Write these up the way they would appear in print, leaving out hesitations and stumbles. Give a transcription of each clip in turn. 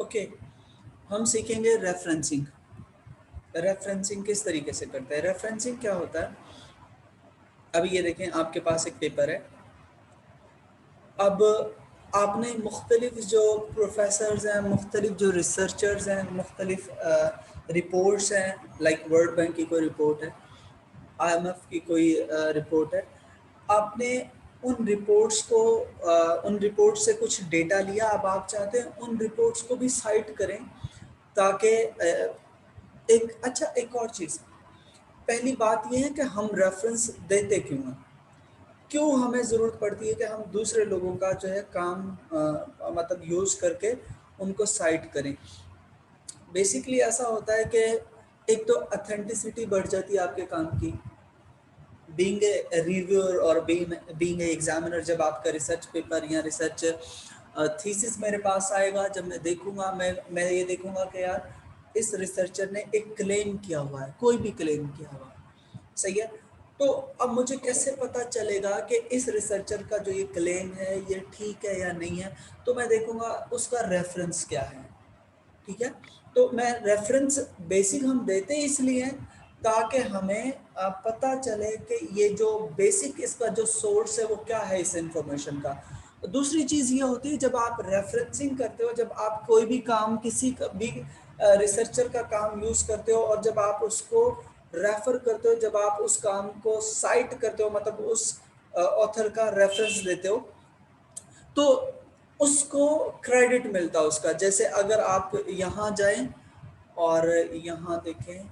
Okay, हम सीखेंगे referencing. Referencing किस तरीके से करते हैं? रेफरेंसिंग क्या होता है? अभी ये देखें, आपके पास एक पेपर है। अब आपने मुख्तलिफ जो प्रोफेसर्स हैं, मुख्तलिफ जो रिसर्चर्स हैं, मुख्तलिफ रिपोर्ट्स हैं, लाइक वर्ल्ड बैंक की कोई रिपोर्ट है, IMF की कोई रिपोर्ट है। आपने उन रिपोर्ट से कुछ डेटा लिया। अब आप चाहते हैं उन रिपोर्ट्स को भी साइट करें ताकि एक और चीज़, पहली बात यह है कि हम रेफरेंस देते क्यों हैं? क्यों हमें ज़रूरत पड़ती है कि हम दूसरे लोगों का जो है काम मतलब यूज़ करके उनको साइट करें? बेसिकली ऐसा होता है कि एक तो ऑथेंटिसिटी बढ़ जाती है आपके काम की, बीइंग ए रिव्यूअर और बीइंग ए एग्जामिनर। जब आपका रिसर्च पेपर या रिसर्च थीसिस मेरे पास आएगा, जब मैं देखूंगा, मैं ये देखूंगा कि यार इस रिसर्चर ने एक क्लेम किया हुआ है, कोई भी क्लेम किया हुआ है, सही है। तो अब मुझे कैसे पता चलेगा कि इस रिसर्चर का जो ये क्लेम है ये ठीक है या नहीं है? तो मैं देखूंगा उसका रेफरेंस क्या है, ठीक है। तो मैं रेफरेंस बेसिक हम देते इसलिए हैं ताकि हमें पता चले कि ये जो बेसिक इसका जो सोर्स है वो क्या है इस इंफॉर्मेशन का। दूसरी चीज़ ये होती है, जब आप रेफरेंसिंग करते हो, जब आप कोई भी काम किसी भी रिसर्चर का काम यूज़ करते हो और जब आप उसको रेफर करते हो, जब आप उस काम को साइट करते हो, मतलब उस ऑथर का रेफरेंस देते हो, तो उसको क्रेडिट मिलता है उसका। जैसे अगर आप यहाँ जाएं और यहाँ देखें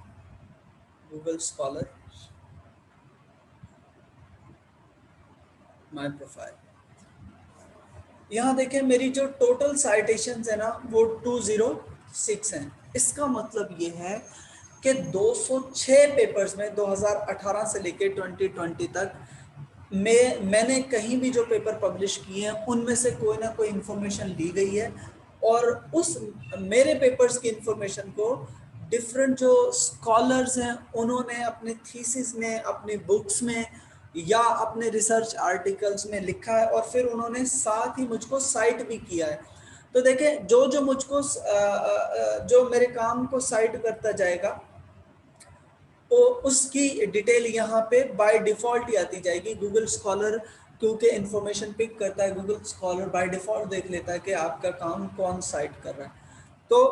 गूगल स्कॉलर, माय प्रोफाइल, यहाँ देखें मेरी जो टोटल साइटेशंस है ना वो 206 हैं। इसका मतलब ये है कि 206 पेपर्स में 2018 से लेकर 2020 तक मैंने कहीं भी जो पेपर पब्लिश किए हैं उनमें से कोई ना कोई इंफॉर्मेशन ली गई है, और उस मेरे पेपर्स की इंफॉर्मेशन को डिफरेंट जो स्कॉलर्स हैं उन्होंने अपने थीसिस में, अपनी बुक्स में या अपने रिसर्च आर्टिकल्स में लिखा है, और फिर उन्होंने साथ ही मुझको साइट भी किया है। तो देखें, जो जो मुझको जो मेरे काम को साइट करता जाएगा तो उसकी डिटेल यहाँ पे बाय डिफ़ॉल्ट ही आती जाएगी। गूगल स्कॉलर क्योंकि इंफॉर्मेशन पिक करता है, गूगल स्कॉलर बाय डिफ़ॉल्ट देख लेता है कि आपका काम कौन साइट कर रहा है। तो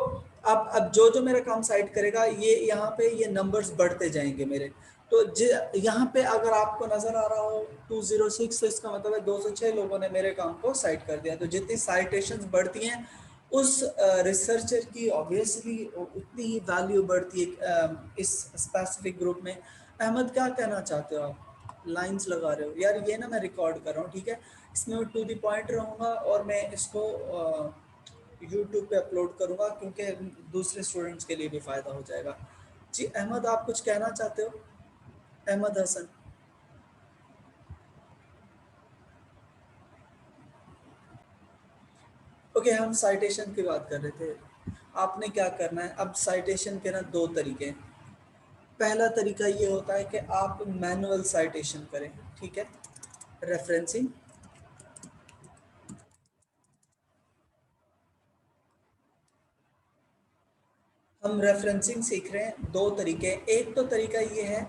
अब जो जो मेरा काम साइट करेगा, ये यहाँ पे ये नंबर्स बढ़ते जाएंगे मेरे। तो यहाँ पे अगर आपको नज़र आ रहा हो 206, तो इसका मतलब है 206 लोगों ने मेरे काम को साइट कर दिया। तो जितनी साइटेशंस बढ़ती हैं उस रिसर्चर की ऑब्वियसली उतनी ही वैल्यू बढ़ती है इस स्पेसिफिक ग्रुप में। अहमद, क्या कहना चाहते हो आप? लाइंस लगा रहे हो यार, ये ना मैं रिकॉर्ड कर रहा हूँ, ठीक है। इसमें मैं टू द पॉइंट रहूँगा और मैं इसको यूट्यूब पे अपलोड करूँगा क्योंकि दूसरे स्टूडेंट्स के लिए भी फ़ायदा हो जाएगा। जी अहमद, आप कुछ कहना चाहते हो? अहमद हसन। ओके, हम साइटेशन की बात कर रहे थे। आपने क्या करना है, अब साइटेशन के ना दो तरीके हैं। पहला तरीका ये होता है कि आप मैनुअल साइटेशन करें, ठीक है, रेफरेंसिंग। हम रेफरेंसिंग सीख रहे हैं दो तरीके। एक तो तरीका ये है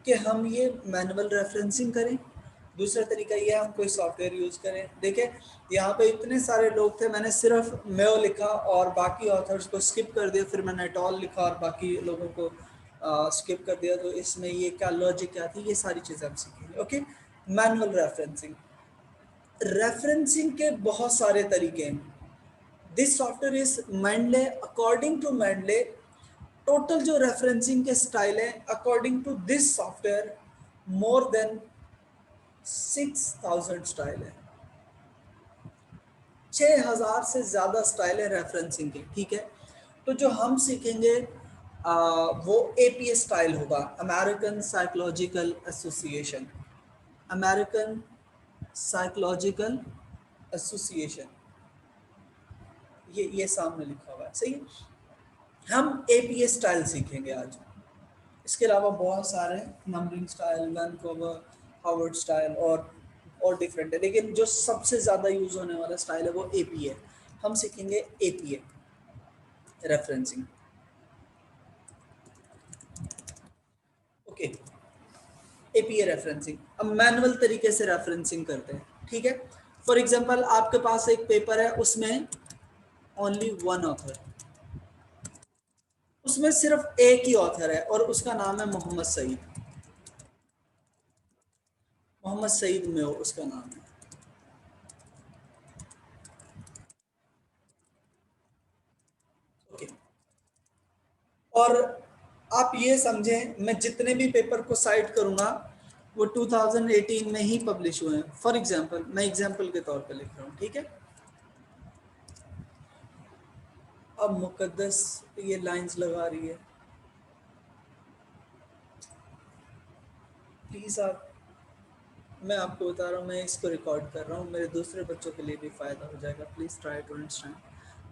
कि हम ये मैनुअल रेफरेंसिंग करें, दूसरा तरीका ये है हम कोई सॉफ्टवेयर यूज़ करें। देखिए, यहाँ पे इतने सारे लोग थे, मैंने सिर्फ मेयो लिखा और बाकी ऑथर्स को स्किप कर दिया, फिर मैंने टॉल लिखा और बाकी लोगों को स्किप कर दिया। तो इसमें ये क्या लॉजिक क्या थी, ये सारी चीज़ें हम सीखेंगे। Okay, manual referencing. रेफरेंसिंग के बहुत सारे तरीके हैं। This software is Mendeley, according to Mendeley total जो रेफरेंसिंग के स्टाइल है according to this software more than 6000 style है। 6000 से ज़्यादा स्टाइल है रेफरेंसिंग के, ठीक है। तो जो हम सीखेंगे वो APA स्टाइल होगा, American psychological association. American psychological association, ये सामने लिखा हुआ है, सही है। हम APA स्टाइल सीखेंगे आज। इसके अलावा बहुत सारे numbering style, Vancouver, Harvard style और डिफरेंट है, लेकिन जो सबसे ज़्यादा यूज़ होने वाला स्टाइल है वो APA है। हम सीखेंगे APA। Referencing. Okay, APA referencing, अब मैनुअल तरीके से रेफरेंसिंग करते हैं, ठीक है। फॉर एग्जांपल आपके पास एक पेपर है, उसमें ओनली वन ऑथर, उसमें सिर्फ एक ही ऑथर है और उसका नाम है मोहम्मद सईद, मोहम्मद सईद में उसका नाम है। ओके, और आप ये समझें, मैं जितने भी पेपर को साइट करूंगा वो 2018 में ही पब्लिश हुए हैं। फॉर एग्जांपल, मैं एग्जांपल के तौर पे लिख रहा हूँ, ठीक है। अब मुकद्दस ये लाइंस लगा रही है, प्लीज़ आप, मैं आपको बता रहा हूँ, मैं इसको रिकॉर्ड कर रहा हूँ, मेरे दूसरे बच्चों के लिए भी फ़ायदा हो जाएगा। Please try to understand.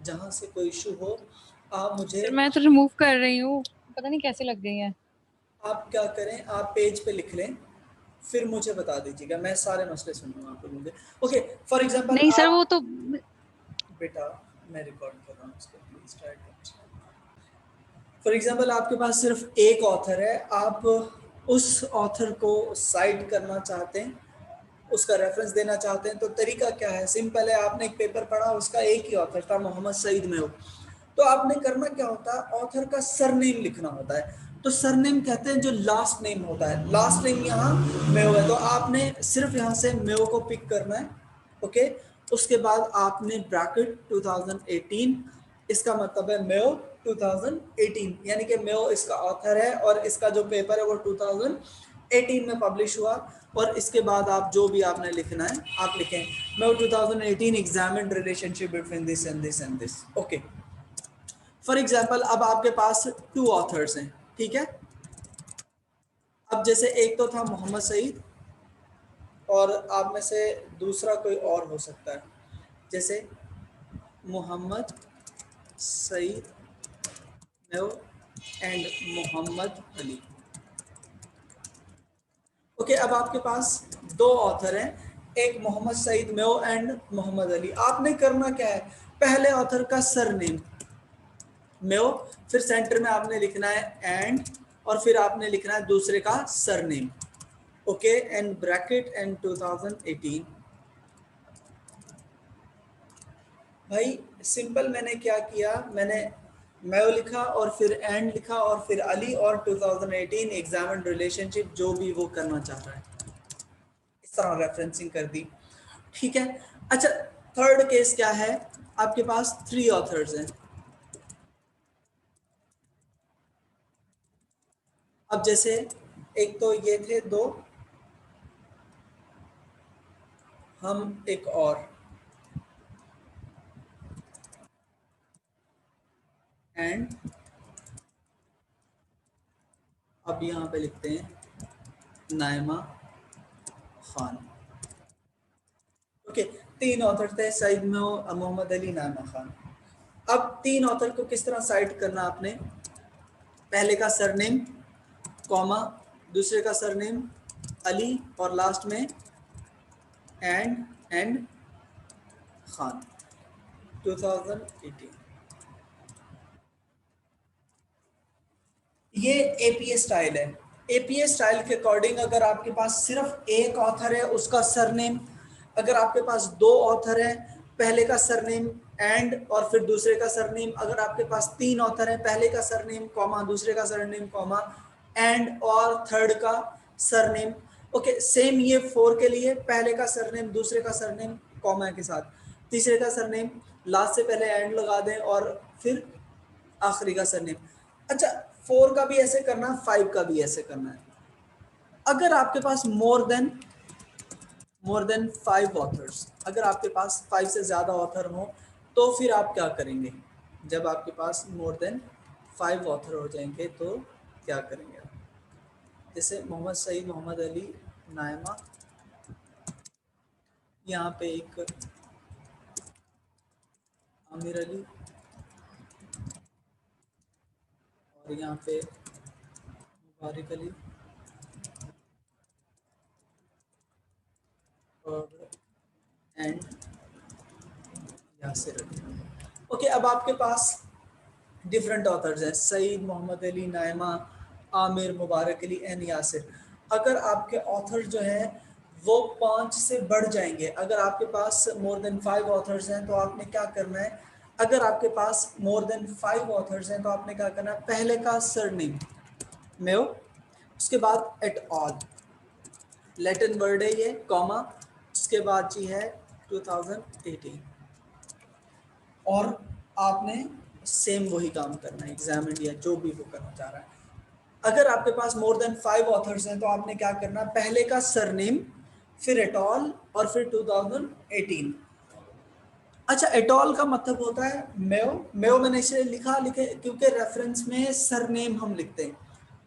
जहाँ से कोई इशू हो आप मुझे, सर मैं तो रिमूव कर रही हूँ, पता नहीं कैसे लग गई है। आप क्या करें, आप पेज पे लिख लें, फिर मुझे बता दीजिएगा, मैं सारे मसले सुनूंगा आपको लूँगे। ओके, फॉर एग्जांपल नहीं सर, वो आप, तो बेटा मैं रिकॉर्ड कर रहा हूँ उसको, please try to. For example आपके पास सिर्फ एक ऑथर है, आप उस ऑथर को साइट करना चाहते हैं, उसका रेफरेंस देना चाहते हैं, तो तरीका क्या है, सिंपल है। आपने एक पेपर पढ़ा, उसका एक ही ऑथर था, मोहम्मद सईद में हो, तो आपने करना क्या होता है, ऑथर का सरनेम लिखना होता है। तो सरनेम कहते हैं जो लास्ट नेम होता है, लास्ट नेम यहाँ मेयो है, तो आपने सिर्फ यहाँ से मेयो को पिक करना है। ओके, उसके बाद आपने ब्रैकेट 2018, इसका मतलब है मेयो 2018, यानी कि मेयो इसका ऑथर है और इसका जो पेपर है वो 2018 में पब्लिश हुआ। और इसके बाद आप जो भी आपने लिखना है आप लिखें, Mayo 2018 examined relationship between this and this and this. Okay, for example अब आपके पास टू ऑथर्स हैं, ठीक है। अब जैसे एक तो था मोहम्मद सईद और आप में से दूसरा कोई और हो सकता है, जैसे मोहम्मद सईद मेव एंड मोहम्मद अली। ओके, अब आपके पास दो ऑथर हैं, एक मोहम्मद सईद मेव एंड मोहम्मद अली। आपने करना क्या है, पहले ऑथर का सरनेम मेव, फिर सेंटर में आपने लिखना है एंड, और फिर आपने लिखना है दूसरे का surname. Okay, and bracket and 2018। भाई सिंपल, मैंने क्या किया, मैंने मेयो लिखा और फिर एंड लिखा और फिर अली और 2018 एग्जामिन्ड रिलेशनशिप, जो भी वो करना चाह रहा है, इस तरह रेफरेंसिंग कर दी, ठीक है। अच्छा, थर्ड केस क्या है, आपके पास थ्री ऑथर्स हैं। अब जैसे एक तो ये थे दो, हम एक और, एंड अब यहाँ पे लिखते हैं नाइमा खान। ओके, तीन ऑथर थे, सईद मोहम्मद अली, नाइमा खान। अब तीन ऑथर को किस तरह साइट करना आपने, पहले का सरनेम कॉमा, दूसरे का सरनेम अली और लास्ट में एंड खान 2018। ये एपीए स्टाइल है। एपीए स्टाइल के अकॉर्डिंग अगर आपके पास सिर्फ एक ऑथर है, उसका सरनेम, अगर आपके पास दो ऑथर है, पहले का सरनेम एंड और फिर दूसरे का सरनेम, अगर आपके पास तीन ऑथर है, पहले का सरनेम कॉमा, दूसरे का सरनेम कॉमा, एंड और थर्ड का सरनेम। ओके, सेम ये फोर के लिए, पहले का सरनेम, दूसरे का सरनेम कॉमा के साथ, तीसरे का सरनेम, लास्ट से पहले एंड लगा दें और फिर आखिरी का सरनेम। अच्छा, फोर का भी ऐसे करना है, फाइव का भी ऐसे करना है। अगर आपके पास मोर देन फाइव ऑथर्स, अगर आपके पास फाइव से ज़्यादा ऑथर हो, तो फिर आप क्या करेंगे, जब आपके पास मोर देन फाइव ऑथर हो जाएंगे तो क्या करेंगे आप, जैसे मोहम्मद सईद, मोहम्मद अली, नायमा, यहाँ पे एक आमिर अली, और यहाँ पे मुबारक अली, और एंड यासिर अली। ओके, अब आपके पास डिफरेंट ऑथर्स हैं, सईद, मोहम्मद अली, नाइमा, आमिर, मुबारक अली एंड यासिर। अगर आपके ऑथर जो है वो 5 से बढ़ जाएंगे, अगर आपके पास मोर देन 5 ऑथर्स हैं तो आपने क्या करना है, अगर आपके पास मोर देन 5 ऑथर्स हैं तो आपने क्या करना है, पहले का सरनेम मेयो, उसके बाद एट ऑल, लैटिन वर्ड है ये, कॉमा, उसके बाद जी है 2018, और आपने सेम वही काम करना है, एग्जाम इंडिया जो भी वो करना चाह रहा है। अगर आपके पास मोर देन 5 ऑथर्स हैं तो आपने क्या करना है, पहले का सरनेम, फिर एटॉल, और फिर 2018। अच्छा, एटॉल का मतलब होता है मेयो, मेयो मैंने इसे लिखा लिखे क्योंकि रेफरेंस में सरनेम हम लिखते हैं,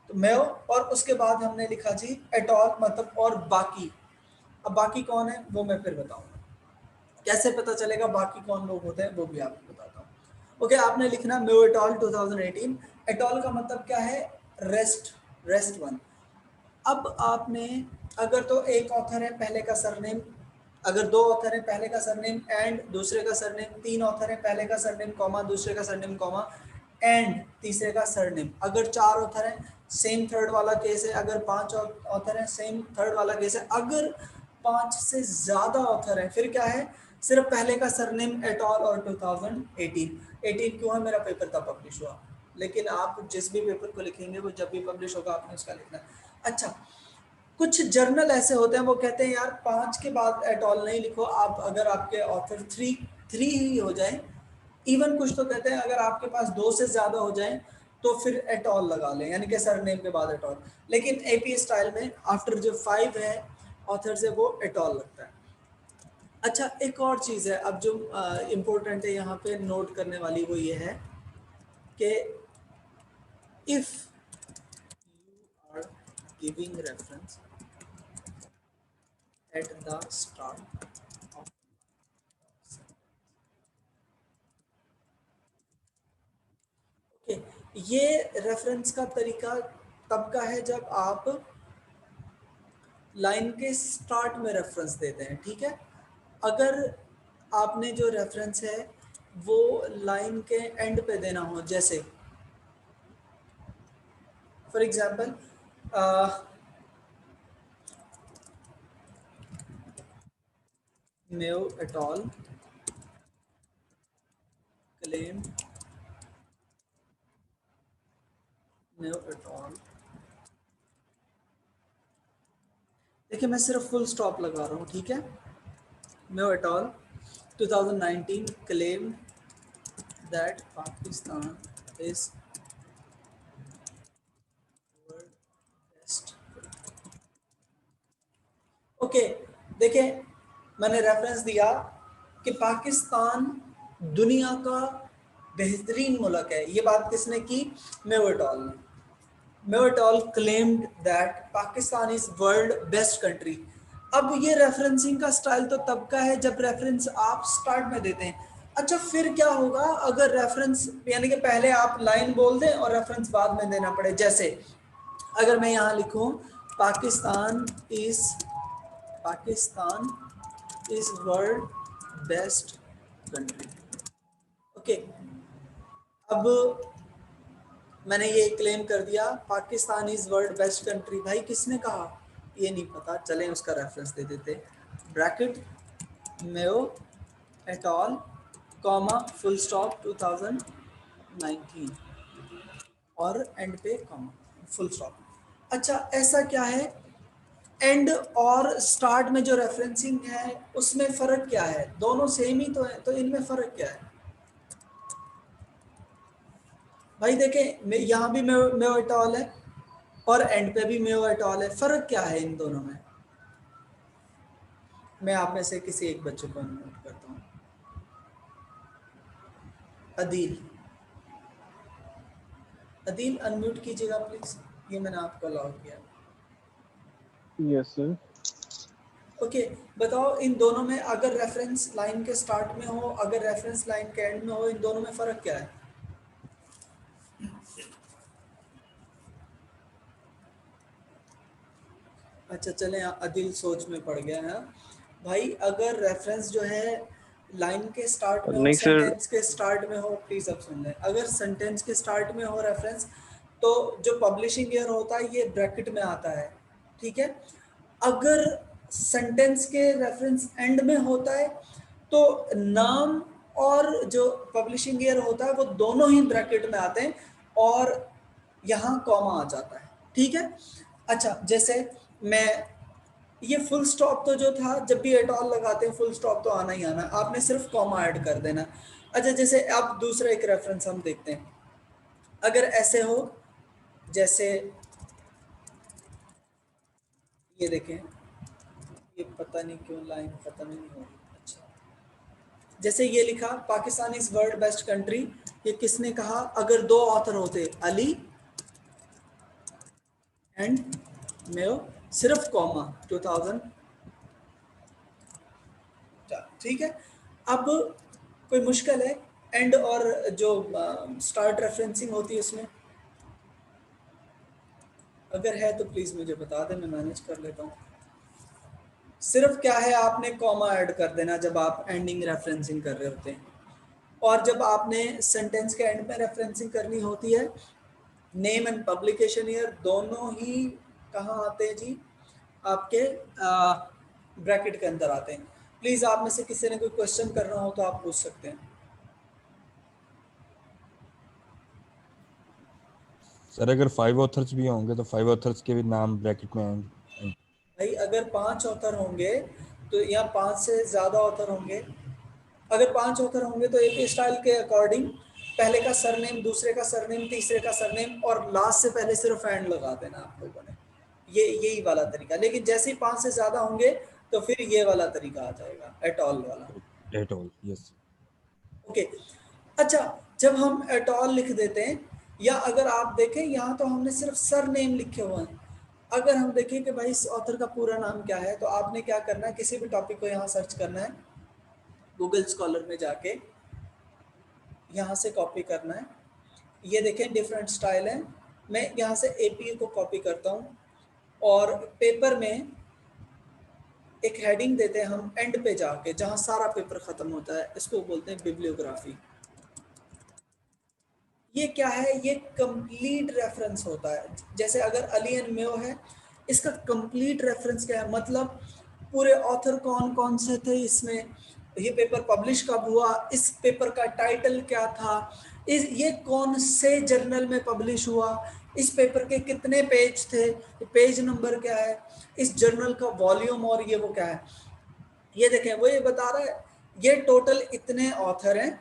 तो मेयो, और उसके बाद हमने लिखा जी एटॉल मतलब और बाकी। अब बाकी कौन है वो मैं फिर बताऊंगा, कैसे पता चलेगा बाकी कौन लोग होते हैं वो भी आपको बताता हूँ। ओके, आपने लिखना मेयो एटॉल 2018। एटॉल का मतलब क्या है, रेस्ट, रेस्ट वन। अब आपने, अगर तो एक ऑथर है पहले का सरनेम, अगर दो ऑथर है पहले का सरनेम एंड दूसरे का सरनेम, तीन ऑथर है पहले का सरनेम कॉमा दूसरे का सरनेम कॉमा एंड तीसरे का सरनेम, अगर चार ऑथर है सेम थर्ड वाला केस है, अगर पांच ऑथर है सेम थर्ड वाला केस है, अगर पांच से ज्यादा ऑथर है फिर क्या है, सिर्फ पहले का सरनेम एटॉल और 2018। 18 क्यों है, मेरा पेपर तब पब्लिश हुआ, लेकिन आप जिस भी पेपर को लिखेंगे वो जब भी पब्लिश होगा आपने उसका लिखना है। अच्छा, कुछ जर्नल ऐसे होते हैं वो कहते हैं यार 5 के बाद एटॉल नहीं लिखो, आप अगर आपके ऑथर थ्री ही हो जाए, इवन कुछ तो कहते हैं अगर आपके पास दो से ज्यादा हो जाए तो फिर एटॉल लगा लें, यानी कि सरनेम के बाद एटॉल, लेकिन एपी स्टाइल में आफ्टर जो 5 है ऑथर से वो एटॉल लगता है। अच्छा, एक और चीज़ है अब जो इम्पोर्टेंट है यहाँ पे नोट करने वाली, वो ये है कि if you are giving reference at the start of, okay, ये रेफरेंस का तरीका तब का है जब आप लाइन के स्टार्ट में रेफरेंस देते हैं, ठीक है। अगर आपने जो रेफरेंस है वो लाइन के एंड पे देना हो, जैसे for example Mayo atoll claim, Mayo atoll, देखिए मैं सिर्फ फुल स्टॉप लगा रहा हूँ, ठीक है, Mayo atoll 2019 claimed that Pakistan is world best। Okay, देखिए मैंने रेफरेंस दिया कि पाकिस्तान दुनिया का बेहतरीन मुल्क है, ये बात किसने की, मेवटॉल ने। मेवटॉल claimed that Pakistan is world best country. अब ये रेफरेंसिंग का स्टाइल तो तब का है जब रेफरेंस आप स्टार्ट में देते हैं। अच्छा, फिर क्या होगा अगर रेफरेंस, यानी कि पहले आप लाइन बोल दें और रेफरेंस बाद में देना पड़े, जैसे अगर मैं यहाँ लिखूं Pakistan is, Pakistan is world best country, okay. अब मैंने ये क्लेम कर दिया Pakistan is world best country, भाई किसने कहा ये नहीं पता, चलें उसका रेफरेंस दे देते, bracket Mayo atoll comma full stop 2019 और एंड पे कॉमा फुल स्टॉप। अच्छा, ऐसा क्या है, एंड और स्टार्ट में जो रेफरेंसिंग है उसमें फ़र्क क्या है, दोनों सेम ही तो है, तो इनमें फ़र्क क्या है भाई, देखें यहाँ भी मेयो एटॉल है और एंड पे भी मेयो एटॉल है, फ़र्क क्या है इन दोनों में, मैं आप में से किसी एक बच्चे को नोट करता हूँ, अदील, अदील अनम्यूट कीजिएगा प्लीज़, ये मैंने आपको अलाउ किया। Yes sir. ओके, बताओ इन दोनों में अगर रेफरेंस लाइन के स्टार्ट में हो, अगर रेफरेंस लाइन के एंड में हो, इन दोनों में फ़र्क क्या है। अच्छा चलें, अदिल सोच में पड़ गया है भाई, अगर रेफरेंस जो है लाइन के स्टार्ट में हो, नहीं सर, सेंटेंस के स्टार्ट में हो, प्लीज अब सुन लें। अगर सेंटेंस के स्टार्ट में हो रेफरेंस, तो जो पब्लिशिंग ईयर होता है ये ब्रैकेट में आता है, ठीक है। अगर सेंटेंस के रेफरेंस एंड में होता है तो नाम और जो पब्लिशिंग ईयर होता है वो दोनों ही ब्रैकेट में आते हैं और यहाँ कॉमा आ जाता है, ठीक है। अच्छा, जैसे मैं ये फुल स्टॉप तो जो था, जब भी एट ऑल लगाते हैं फुल स्टॉप तो आना ही आना, आपने सिर्फ कॉमा ऐड कर देना। अच्छा, जैसे अब दूसरा एक रेफरेंस हम देखते हैं। अगर ऐसे हो, जैसे ये देखें, ये पता नहीं क्यों लाइन खत्म ही नहीं हो रही। अच्छा, जैसे ये लिखा Pakistan is world best country, ये किसने कहा? अगर दो ऑथर होते, अली एंड मेयो, सिर्फ कॉमा 2000, ठीक है। अब कोई मुश्किल है एंड और जो स्टार्ट रेफरेंसिंग होती है उसमें? अगर है तो प्लीज मुझे बता दें, मैं मैनेज कर लेता हूँ। सिर्फ क्या है, आपने कॉमा ऐड कर देना जब आप एंडिंग रेफरेंसिंग कर रहे होते हैं, और जब आपने सेंटेंस के एंड में रेफरेंसिंग करनी होती है, नेम एंड पब्लिकेशन ईयर दोनों ही कहाँ आते हैं जी? आपके ब्रैकेट के अंदर आते हैं। प्लीज आप में से किसी ने कोई क्वेश्चन करना हो तो आप पूछ सकते हैं। सर अगर 5 ऑथर्स भी होंगे तो 5 ऑथर्स के भी नाम ब्रैकेट में आएंगे? भाई अगर 5 ऑथर होंगे तो यहाँ 5 से ज़्यादा ऑथर होंगे। अगर 5 ऑथर होंगे तो एक स्टाइल के अकॉर्डिंग पहले का सरनेम, दूसरे का सरनेम, तीसरे का सरनेम और लास्ट से पहले सिर्फ एंड लगा देना आप लोगों ने, ये यही वाला तरीका। लेकिन जैसे ही 5 से ज़्यादा होंगे तो फिर ये वाला तरीका आ जाएगा, एट ऑल वाला। At all, yes. ओके, अच्छा, जब हम एट ऑल लिख देते हैं, या अगर आप देखें यहाँ तो हमने सिर्फ सर नेम लिखे हुए हैं। अगर हम देखें कि भाई इस ऑथर का पूरा नाम क्या है, तो आपने क्या करना है, किसी भी टॉपिक को यहाँ सर्च करना है, गूगल स्कॉलर में जाके यहाँ से कॉपी करना है। ये देखें डिफरेंट स्टाइल है। मैं यहाँ से एपीए को कॉपी करता हूँ और पेपर में एक हेडिंग देते हैं हम एंड पे जाके, जहाँ सारा पेपर खत्म होता है, इसको बोलते हैं बिब्लियोग्राफी। ये क्या है? ये कंप्लीट रेफरेंस होता है। जैसे अगर अली एंड मेयो है, इसका कंप्लीट रेफरेंस क्या है, मतलब पूरे ऑथर कौन कौन से थे इसमें, ये पेपर पब्लिश कब हुआ, इस पेपर का टाइटल क्या था, ये कौन से जर्नल में पब्लिश हुआ, इस पेपर के कितने पेज थे, पेज नंबर क्या है, इस जर्नल का वॉल्यूम और ये वो क्या है। ये देखें, वो ये बता रहा है ये टोटल इतने ऑथर हैं,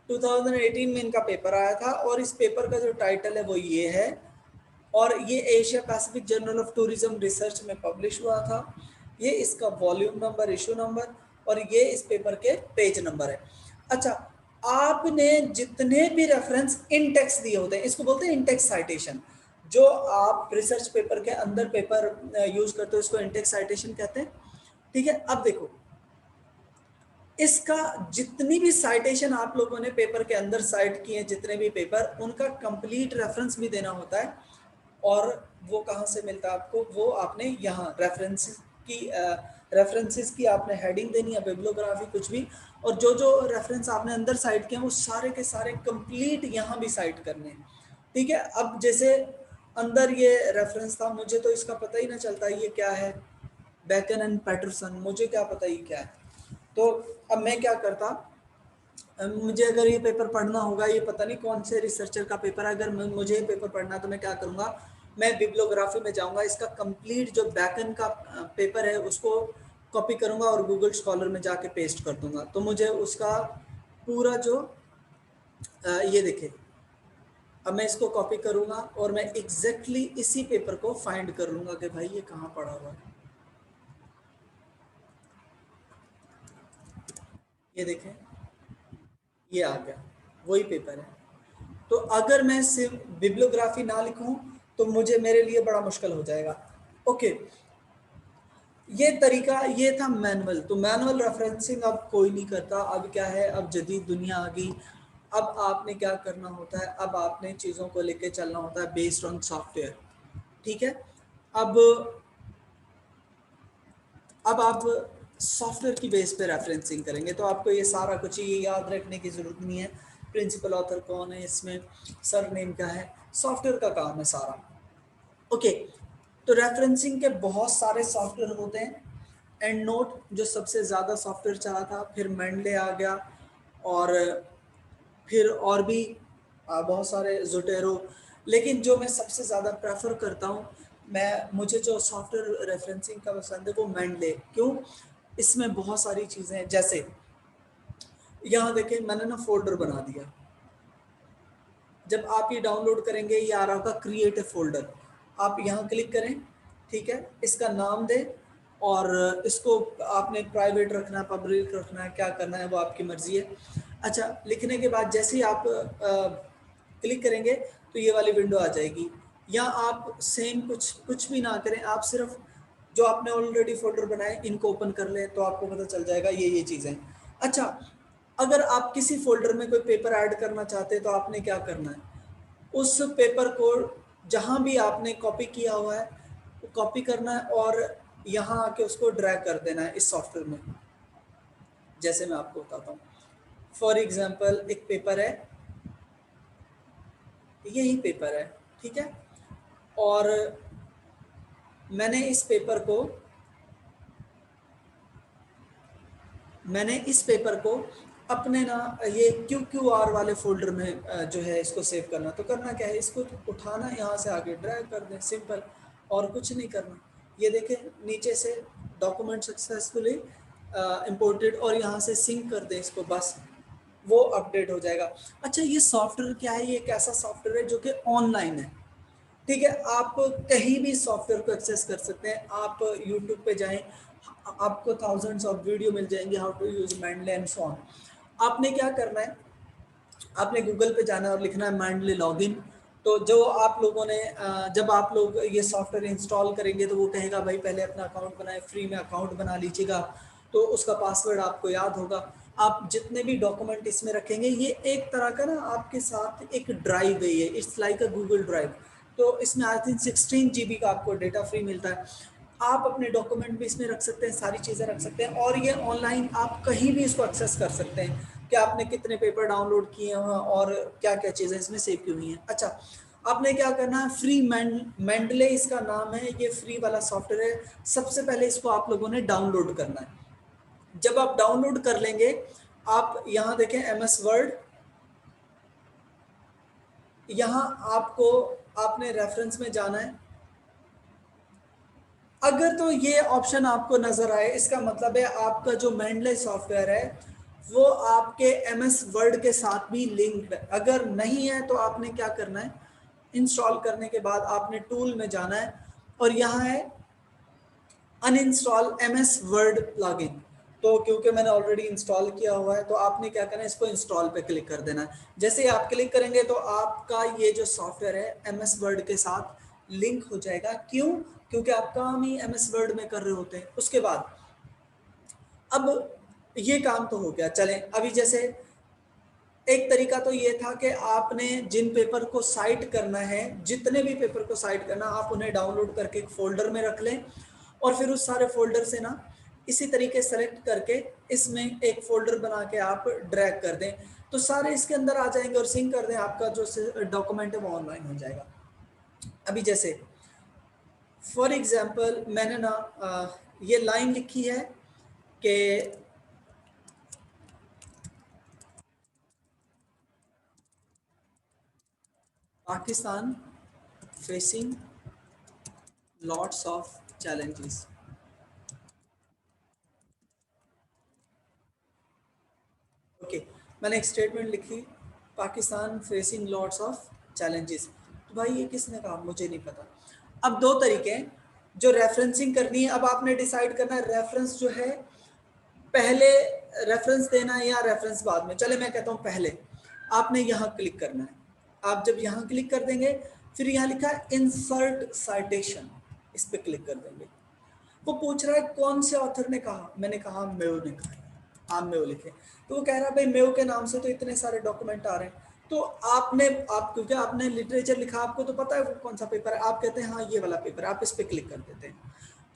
2018 में इनका पेपर आया था और इस पेपर का जो टाइटल है वो ये है, और ये Asia Pacific journal of tourism research में पब्लिश हुआ था, ये इसका वॉल्यूम नंबर, इशू नंबर, और ये इस पेपर के पेज नंबर है। अच्छा, आपने जितने भी रेफरेंस इन टेक्स्ट दिए होते हैं, इसको बोलते हैं इन टेक्स्ट साइटेशन। जो आप रिसर्च पेपर के अंदर पेपर यूज करते हो, इसको इन टेक्स्ट साइटेशन कहते हैं, ठीक है। अब देखो, इसका जितनी भी साइटेशन आप लोगों ने पेपर के अंदर साइट किए, जितने भी पेपर, उनका कंप्लीट रेफरेंस भी देना होता है। और वो कहाँ से मिलता है आपको? वो आपने यहाँ रेफरेंसेस की आपने हेडिंग देनी है, बिब्लियोग्राफी कुछ भी, और जो जो रेफरेंस आपने अंदर साइट किए वो सारे के सारे कंप्लीट यहाँ भी साइट करने हैं, ठीक है। अब जैसे अंदर ये रेफरेंस था, मुझे तो इसका पता ही ना चलता ये क्या है, बेकन एंड पैटरसन, मुझे क्या पता ये क्या है। तो अब मैं क्या करता, मुझे अगर ये पेपर पढ़ना होगा, ये पता नहीं कौन से रिसर्चर का पेपर है, अगर मुझे ये पेपर पढ़ना तो मैं क्या करूँगा, मैं बिब्लियोग्राफी में जाऊँगा, इसका कंप्लीट जो बैकएंड का पेपर है उसको कॉपी करूँगा और गूगल स्कॉलर में जाके पेस्ट कर दूँगा, तो मुझे उसका पूरा जो ये देखे, अब मैं इसको कॉपी करूँगा और मैं एग्जैक्टली इसी पेपर को फाइंड कर लूँगा कि भाई ये कहाँ पड़ा हुआ है। ये देखें, ये आ गया, वही पेपर है। तो अगर मैं सिर्फ बिब्लियोग्राफी ना लिखूं तो मुझे, मेरे लिए बड़ा मुश्किल हो जाएगा। ओके, ये तरीका ये था मैनुअल। तो मैनुअल रेफरेंसिंग अब कोई नहीं करता, अब क्या है, अब जदीद दुनिया आ गई। अब आपने क्या करना होता है, अब आपने चीज़ों को लेके चलना होता है बेस्ड ऑन सॉफ्टवेयर, ठीक है। अब आप सॉफ्टवेयर की बेस पे रेफरेंसिंग करेंगे। तो आपको ये सारा कुछ ये याद रखने की ज़रूरत नहीं है, प्रिंसिपल ऑथर कौन है, इसमें सर नेम क्या है, सॉफ्टवेयर का काम है सारा। ओके, तो रेफरेंसिंग के बहुत सारे सॉफ्टवेयर होते हैं। एंड नोट जो सबसे ज़्यादा सॉफ्टवेयर चला था, फिर मेंडले आ गया, और फिर और भी बहुत सारे ज़ोटेरो। लेकिन जो मैं सबसे ज़्यादा प्रेफर करता हूँ, मुझे जो सॉफ्टवेयर रेफरेंसिंग का पसंद है वो मेंडले। क्यों? इसमें बहुत सारी चीज़ें हैं। जैसे यहाँ देखें, मैंने ना फोल्डर बना दिया। जब आप ये डाउनलोड करेंगे, ये आ रहा होगा क्रिएट ए फोल्डर, आप यहाँ क्लिक करें, ठीक है, इसका नाम दें, और इसको आपने प्राइवेट रखना है, पब्लिक रखना है, क्या करना है वो आपकी मर्जी है। अच्छा, लिखने के बाद जैसे ही आप क्लिक करेंगे तो ये वाली विंडो आ जाएगी। या आप सेम कुछ भी ना करें, आप सिर्फ जो आपने ऑलरेडी फोल्डर बनाए इनको ओपन कर लें, तो आपको पता चल जाएगा ये चीज़ें। अच्छा, अगर आप किसी फोल्डर में कोई पेपर ऐड करना चाहते हैं तो आपने क्या करना है, उस पेपर को जहां भी आपने कॉपी किया हुआ है कॉपी करना है, और यहाँ आके उसको ड्रैग कर देना है इस सॉफ्टवेयर में। जैसे मैं आपको बताता हूँ, फॉर एग्जांपल एक पेपर है, यही पेपर है, ठीक है, और मैंने इस पेपर को अपने ना ये QQR वाले फोल्डर में जो है इसको सेव करना। तो करना क्या है, इसको उठाना, यहाँ से आगे ड्रैग कर दें, सिंपल, और कुछ नहीं करना। ये देखें नीचे से डॉक्यूमेंट सक्सेसफुली इंपोर्टेड, और यहाँ से सिंक कर दें इसको, बस वो अपडेट हो जाएगा। अच्छा, ये सॉफ्टवेयर क्या है, ये एक ऐसा सॉफ्टवेयर है जो कि ऑनलाइन है, ठीक है, आप कहीं भी सॉफ्टवेयर को एक्सेस कर सकते हैं। आप यूट्यूब पे जाएं, आपको थाउजेंड्स ऑफ वीडियो मिल जाएंगे, how to use Mendeley and so on. आपने क्या करना है, आपने गूगल पे जाना है और लिखना है मेंडले लॉगिन। तो जो आप लोगों ने जब आप लोग ये सॉफ्टवेयर इंस्टॉल करेंगे तो वो कहेगा भाई पहले अपना अकाउंट बनाए, फ्री में अकाउंट बना लीजिएगा, तो उसका पासवर्ड आपको याद होगा। आप जितने भी डॉक्यूमेंट इसमें रखेंगे, ये एक तरह का ना आपके साथ एक ड्राइव है, ये it's like a Google drive. तो इसमें आई थिंक 16 GB का आपको डेटा फ्री मिलता है। आप अपने डॉक्यूमेंट भी इसमें रख सकते हैं, सारी चीज़ें रख सकते हैं, और ये ऑनलाइन आप कहीं भी इसको एक्सेस कर सकते हैं कि आपने कितने पेपर डाउनलोड किए हैं और क्या क्या चीज़ें इसमें सेव की हुई हैं। अच्छा, आपने क्या करना है, फ्री मेंडले इसका नाम है, ये फ्री वाला सॉफ्टवेयर है। सबसे पहले इसको आप लोगों ने डाउनलोड करना है। जब आप डाउनलोड कर लेंगे, आप यहाँ देखें MS वर्ड, यहाँ आपको आपने रेफरेंस में जाना है। अगर तो ये ऑप्शन आपको नजर आए, इसका मतलब है आपका जो मेंडले सॉफ्टवेयर है वो आपके MS वर्ड के साथ भी लिंक्ड है। अगर नहीं है तो आपने क्या करना है, इंस्टॉल करने के बाद आपने टूल में जाना है, और यहाँ है अनइंस्टॉल MS वर्ड प्लगइन। तो क्योंकि मैंने ऑलरेडी इंस्टॉल किया हुआ है, तो आपने क्या करना है, इसको इंस्टॉल पे क्लिक कर देना है। जैसे ही आप क्लिक करेंगे तो आपका ये जो सॉफ्टवेयर है MS वर्ड के साथ लिंक हो जाएगा। क्यों? क्योंकि आप काम ही MS वर्ड में कर रहे होते हैं। उसके बाद अब ये काम तो हो गया, चलें अभी जैसे एक तरीका तो ये था कि आपने जिन पेपर को साइट करना है, जितने भी पेपर को साइट करना, आप उन्हें डाउनलोड करके एक फोल्डर में रख लें, और फिर उस सारे फोल्डर से ना इसी तरीके सेलेक्ट करके इसमें एक फोल्डर बना के आप ड्रैग कर दें, तो सारे इसके अंदर आ जाएंगे, और सिंक कर दें, आपका जो डॉक्यूमेंट है वो ऑनलाइन हो जाएगा। अभी जैसे फॉर एग्जाम्पल मैंने ना ये लाइन लिखी है कि Pakistan facing lots of challenges. Okay, मैंने एक स्टेटमेंट लिखी, Pakistan facing lots of challenges. तो भाई ये किसने कहा, मुझे नहीं पता। अब दो तरीके हैं जो रेफरेंसिंग करनी है। अब आपने डिसाइड करना है रेफरेंस जो है पहले रेफरेंस देना है या रेफरेंस बाद में। चले मैं कहता हूँ पहले आपने यहाँ क्लिक करना है। आप जब यहाँ क्लिक कर देंगे, फिर यहाँ लिखा है इंसर्ट साइटेशन, इस पर क्लिक कर देंगे। वो पूछ रहा है कौन से ऑथर ने कहा, मैंने कहा मेयो ने कहा, आप मेयो लिखे। तो वो कह रहा है भाई मेयो के नाम से तो इतने सारे डॉक्यूमेंट आ रहे हैं। तो आप क्योंकि आपने लिटरेचर लिखा, आपको तो पता है वो कौन सा पेपर है, आप कहते हैं हाँ ये वाला पेपर है, आप इस पर क्लिक कर देते हैं।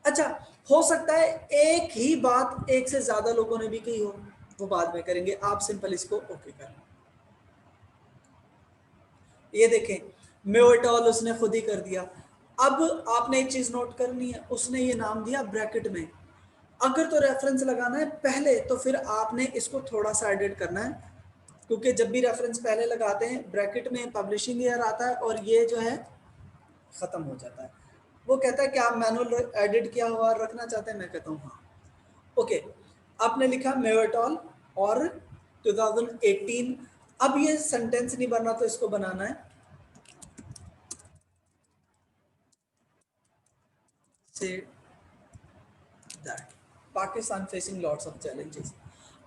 अच्छा, हो सकता है एक ही बात एक से ज्यादा लोगों ने भी कही हो, वो बाद में करेंगे, आप सिंपल इसको ओके कर लो। ये देखें मेओटॉल उसने खुद ही कर दिया। अब आपने एक चीज नोट करनी है, उसने ये नाम दिया ब्रैकेट में। अगर तो रेफरेंस लगाना है पहले तो फिर आपने इसको थोड़ा सा एडिट करना है, क्योंकि जब भी रेफरेंस पहले लगाते हैं ब्रैकेट में पब्लिशिंग ईयर आता है और ये जो है खत्म हो जाता है। वो कहता है कि आप मैनुअल एडिट किया हुआ रखना चाहते हैं, मैं कहता हूँ हाँ। ओके, आपने लिखा मेवेटॉल और 2018। अब ये सेंटेंस नहीं बनना तो इसको बनाना है say that Pakistan facing lots of challenges.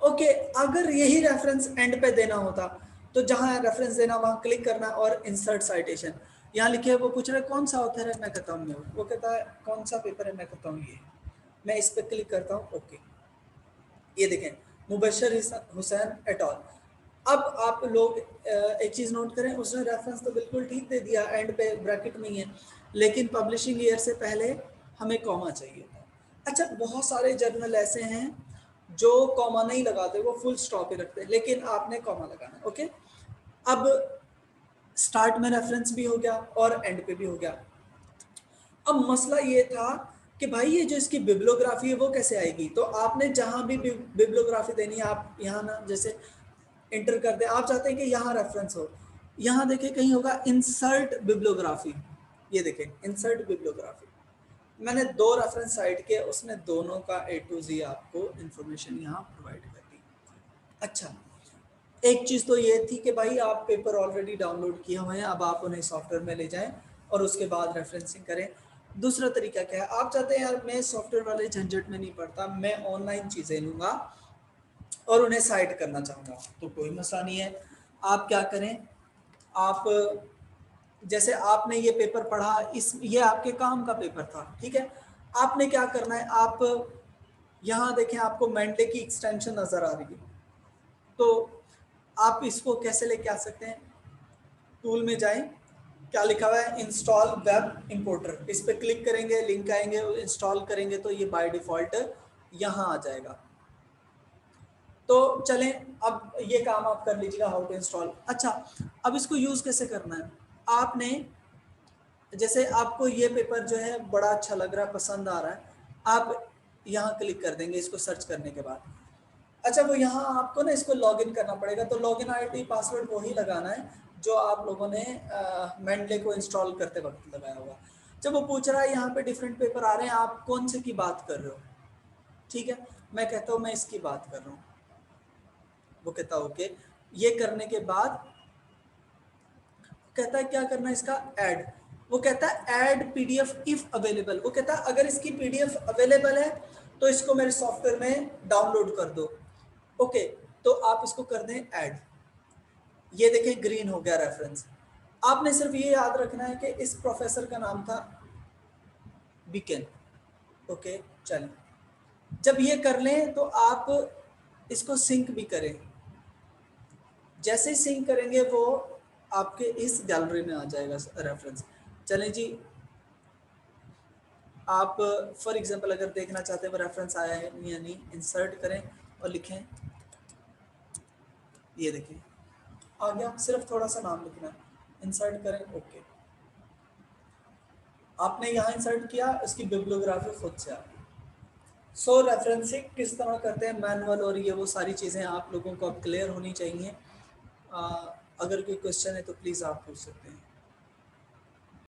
Okay, अगर यही रेफरेंस एंड पे देना होता तो जहां रेफरेंस देना वहां क्लिक करना और इंसर्ट साइटेशन। यहाँ लिखे वो पूछ रहे कौन सा ऑथर है, मैं कहता हूँ वो कहता है कौन सा पेपर है, मैं कहता हूँ ये। मैं इस पर क्लिक करता हूँ ओके। ये देखें मुबशर हुसैन एट ऑल। अब आप लोग एक चीज़ नोट करें, उसने रेफरेंस तो बिल्कुल ठीक दे दिया, एंड पे ब्रैकेट में ही है, लेकिन पब्लिशिंग ईयर से पहले हमें कॉमा चाहिए था। अच्छा, बहुत सारे जर्नल ऐसे हैं जो कॉमा नहीं लगाते, वो फुल स्टॉप ही रखते हैं, लेकिन आपने कॉमा लगाना। ओके, अब स्टार्ट में रेफरेंस भी हो गया और एंड पे भी हो गया। अब मसला ये था कि भाई ये जो इसकी बिब्लियोग्राफी है वो कैसे आएगी, तो आपने जहां भी बिब्लियोग्राफी देनी है आप यहाँ ना जैसे इंटर कर दें, आप चाहते हैं कि यहाँ रेफरेंस हो, यहाँ देखिए कहीं होगा इंसर्ट बिब्लियोग्राफी। ये देखें इंसर्ट बिब्लियोग्राफी, मैंने 2 रेफरेंस साइट के, उसने दोनों का A to Z आपको इंफॉर्मेशन यहाँ प्रोवाइड कर दी। अच्छा, एक चीज़ तो ये थी कि भाई आप पेपर ऑलरेडी डाउनलोड किए हुए हैं, अब आप उन्हें सॉफ्टवेयर में ले जाएं और उसके बाद रेफरेंसिंग करें। दूसरा तरीका क्या है, आप चाहते हैं यार मैं सॉफ्टवेयर वाले झंझट में नहीं पड़ता, मैं ऑनलाइन चीज़ें लूँगा और उन्हें साइट करना चाहूँगा, तो कोई मसला नहीं है। आप क्या करें, आप जैसे आपने ये पेपर पढ़ा, ये आपके काम का पेपर था, ठीक है। आपने क्या करना है, आप यहाँ देखें आपको मेंडले की एक्सटेंशन नज़र आ रही है, तो आप इसको कैसे लेके आ सकते हैं, टूल में जाएं, क्या लिखा हुआ है इंस्टॉल वेब इंपोर्टर, इस पर क्लिक करेंगे, लिंक आएंगे, इंस्टॉल करेंगे तो ये बाय डिफ़ॉल्ट यहाँ आ जाएगा। तो चलें अब ये काम आप कर लीजिएगा, हाउ टू इंस्टॉल। अच्छा, अब इसको यूज़ कैसे करना है, आपने जैसे आपको ये पेपर जो है बड़ा अच्छा लग रहा है, पसंद आ रहा है, आप यहाँ क्लिक कर देंगे इसको सर्च करने के बाद। अच्छा, वो यहाँ आपको ना इसको लॉगिन करना पड़ेगा, तो लॉगिन आईडी पासवर्ड वही लगाना है जो आप लोगों ने मेंडले को इंस्टॉल करते वक्त लगाया होगा। जब वो पूछ रहा है यहाँ पे डिफरेंट पेपर आ रहे हैं, आप कौन से की बात कर रहे हो, ठीक है, मैं कहता हूँ मैं इसकी बात कर रहा हूँ, वो कहता है ओके। ये करने के बाद कहता है क्या करना है इसका, ऐड। वो कहता है ऐड पीडीएफ इफ अवेलेबल, वो कहता है अगर इसकी पीडीएफ अवेलेबल है तो इसको मेरे सॉफ्टवेयर में डाउनलोड कर दो। ओके, तो आप इसको कर दें ऐड। ये देखें ग्रीन हो गया रेफरेंस। आपने सिर्फ ये याद रखना है कि इस प्रोफेसर का नाम था बीकन। ओके, चलें, जब ये कर लें तो आप इसको सिंक भी करें, जैसे ही सिंक करेंगे वो आपके इस गैलरी में आ जाएगा रेफरेंस। चलें जी, आप फॉर एग्जांपल अगर देखना चाहते हैं वो रेफरेंस आया है या नहीं, इंसर्ट करें और लिखें, ये देखिए आ गया, सिर्फ थोड़ा सा नाम लिखना है, इंसर्ट करें ओके। आपने यहाँ इंसर्ट किया, इसकी बिब्लियोग्राफी खुद से आ गई। सो रेफरेंसिंग किस तरह करते हैं मैनुअल और ये वो सारी चीज़ें आप लोगों को अब क्लियर होनी चाहिए। अगर कोई क्वेश्चन है तो प्लीज़ आप पूछ सकते हैं।